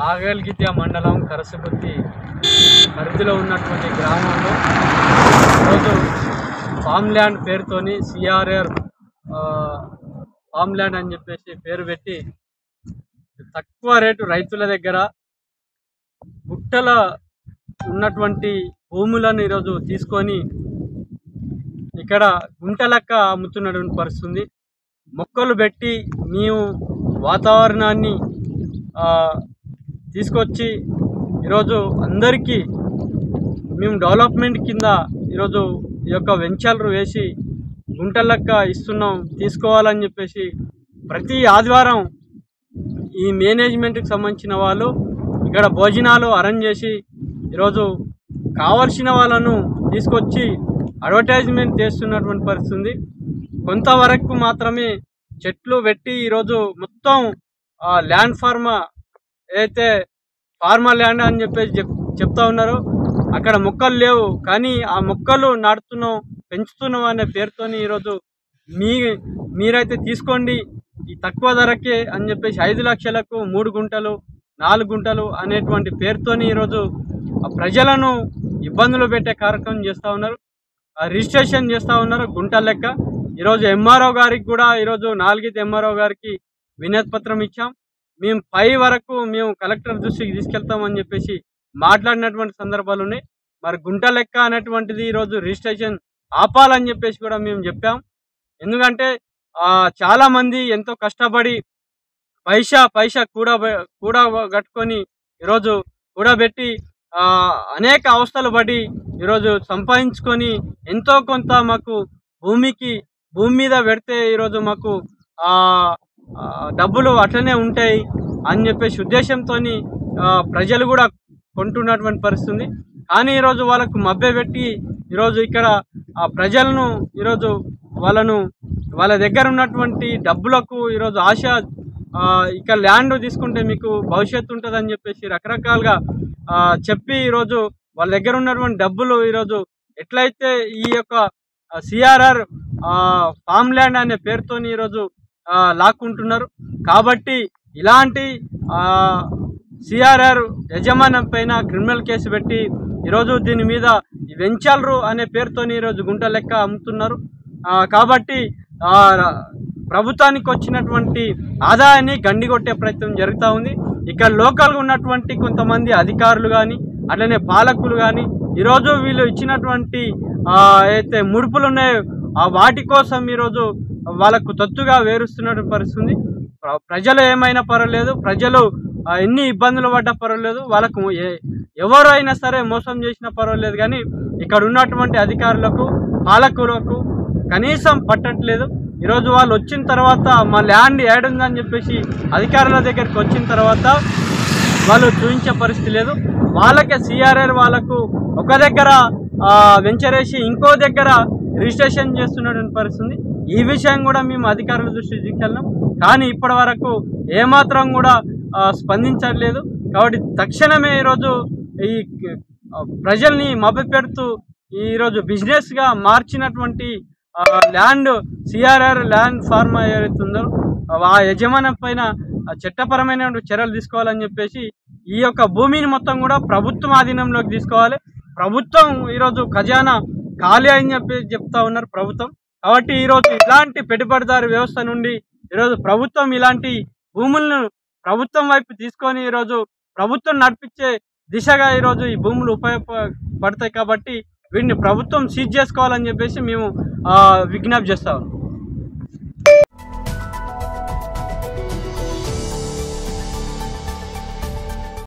నాగల్గిత్య మండలం కరసగుత్తి పరిధిలో ఉన్నటువంటి గ్రామంలో ఈరోజు ఫామ్ ల్యాండ్ పేరుతోని సిఆర్ఆర్ ఫామ్ ల్యాండ్ అని చెప్పేసి పేరు పెట్టి తక్కువ రేటు రైతుల దగ్గర గుట్టల ఉన్నటువంటి భూములను ఈరోజు తీసుకొని ఇక్కడ గుంట లెక్క అమ్ముతున్నటువంటి పరిస్థితి. మొక్కలు పెట్టి మేము వాతావరణాన్ని తీసుకొచ్చి ఈరోజు అందరికీ మేము డెవలప్మెంట్ కింద ఈరోజు ఈ యొక్క వెంచర్లు వేసి గుంట లెక్క ఇస్తున్నాం, తీసుకోవాలని చెప్పేసి ప్రతి ఆదివారం ఈ మేనేజ్మెంట్కి సంబంధించిన వాళ్ళు ఇక్కడ భోజనాలు అరేంజ్ చేసి ఈరోజు కావలసిన వాళ్ళను తీసుకొచ్చి అడ్వర్టైజ్మెంట్ చేస్తున్నటువంటి పరిస్థితి. కొంతవరకు మాత్రమే చెట్లు పెట్టి ఈరోజు మొత్తం ల్యాండ్ ఫార్మా ఏదైతే ఫార్మా ల్యాండ్ అని చెప్పేసి చెప్తా ఉన్నారో అక్కడ మొక్కలు లేవు, కానీ ఆ మొక్కలు నాటుతున్నాం, పెంచుతున్నాం అనే పేరుతోని ఈరోజు మీరైతే తీసుకోండి ఈ తక్కువ ధరకే అని చెప్పేసి 5 లక్షలకు 3 గుంటలు 4 గుంటలు అనేటువంటి పేరుతోని ఈరోజు ప్రజలను ఇబ్బందులు పెట్టే కార్యక్రమం చేస్తూ ఉన్నారు. రిజిస్ట్రేషన్ చేస్తూ ఉన్నారు గుంట లెక్క. ఈరోజు ఎంఆర్ఓ గారికి కూడా ఈరోజు నాలుగిది ఎంఆర్ఓ గారికి వినతి పత్రం ఇచ్చాం. మేము పై వరకు మేము కలెక్టర్ దృష్టికి తీసుకెళ్తామని చెప్పేసి మాట్లాడినటువంటి సందర్భాలు ఉన్నాయి. మరి గుంట లెక్క అనేటువంటిది ఈరోజు రిజిస్ట్రేషన్ ఆపాలని చెప్పేసి కూడా మేము చెప్పాం. ఎందుకంటే చాలామంది ఎంతో కష్టపడి పైసా కూడా కట్టుకొని ఈరోజు కూడబెట్టి అనేక అవస్థలు పడి ఈరోజు సంపాదించుకొని ఎంతో కొంత మాకు భూమి మీద పెడితే ఈరోజు మాకు డబ్బులు అట్లనే ఉంటాయి అని చెప్పేసి ఉద్దేశంతో ప్రజలు కూడా కొంటున్నటువంటి పరిస్థితి. కానీ ఈరోజు వాళ్ళకు మభ్యపెట్టి ఈరోజు ఇక్కడ ప్రజలను ఈరోజు వాళ్ళ దగ్గర ఉన్నటువంటి డబ్బులకు ఈరోజు ఆశ ఇక్కడ ల్యాండ్ తీసుకుంటే మీకు భవిష్యత్తు ఉంటుందని చెప్పేసి రకరకాలుగా చెప్పి ఈరోజు వాళ్ళ దగ్గర ఉన్నటువంటి డబ్బులు ఈరోజు ఎట్లయితే ఈ యొక్క సిఆర్ఆర్ ఫామ్ ల్యాండ్ అనే పేరుతోని ఈరోజు లాక్కుంటున్నారు. కాబట్టి ఇలాంటి సిఆర్ఆర్ యజమానం పైన క్రిమినల్ కేసు పెట్టి ఈరోజు దీని మీద వెంచర్లు అనే పేరుతోని ఈరోజు గుంట లెక్క అమ్ముతున్నారు. కాబట్టి ప్రభుత్వానికి వచ్చినటువంటి ఆదాయాన్ని గండిగొట్టే ప్రయత్నం జరుగుతూ ఉంది. ఇక్కడ లోకల్గా ఉన్నటువంటి కొంతమంది అధికారులు కానీ అట్లనే పాలకులు కానీ ఈరోజు వీళ్ళు ఇచ్చినటువంటి అయితే ముడుపులు ఉన్నాయో వాటి కోసం ఈరోజు వాళ్ళకు తొత్తుగా వేరుస్తున్నటువంటి పరిస్థితి. ప్రజలు ఏమైనా పర్వాలేదు, ప్రజలు ఎన్ని ఇబ్బందులు పడ్డా పర్వాలేదు, వాళ్ళకు ఎవరు అయినా సరే మోసం చేసినా పర్వాలేదు, కానీ ఇక్కడ ఉన్నటువంటి అధికారులకు పాలకులకు కనీసం పట్టట్లేదు. ఈరోజు వాళ్ళు వచ్చిన తర్వాత మా ల్యాండ్ ఏడుందని చెప్పేసి అధికారుల దగ్గరికి వచ్చిన తర్వాత వాళ్ళు చూపించే పరిస్థితి లేదు. వాళ్ళకే సిఆర్ఆర్ వాళ్ళకు ఒక దగ్గర వెంచరేసి ఇంకో దగ్గర రిజిస్ట్రేషన్ చేస్తున్నటువంటి పరిస్థితి. ఈ విషయం కూడా మేము అధికారుల దృష్టికి తీసుకెళ్ళాం, కానీ ఇప్పటి వరకు ఏమాత్రం కూడా స్పందించట్లేదు. కాబట్టి తక్షణమే ఈరోజు ఈ ప్రజల్ని మభ్యపెడుతూ ఈరోజు బిజినెస్గా మార్చినటువంటి ల్యాండ్ సిఆర్ఆర్ ల్యాండ్ ఫార్మా ఏదైతే ఉందో ఆ యజమానం పైన చట్టపరమైన చర్యలు తీసుకోవాలని చెప్పేసి ఈ యొక్క భూమిని మొత్తం కూడా ప్రభుత్వం ఆధీనంలోకి తీసుకోవాలి. ప్రభుత్వం ఈరోజు ఖజానా ఖాళీ అని చెప్తా ఉన్నారు ప్రభుత్వం. కాబట్టి ఈరోజు ఇలాంటి పెట్టుబడిదారు వ్యవస్థ నుండి ఈరోజు ప్రభుత్వం ఇలాంటి భూములను ప్రభుత్వం వైపు తీసుకొని ఈరోజు ప్రభుత్వం నడిపించే దిశగా ఈరోజు ఈ భూములు ఉపయోగపడతాయి. కాబట్టి వీటిని ప్రభుత్వం సీజ్ చేసుకోవాలని చెప్పేసి మేము విజ్ఞప్తి చేస్తాము.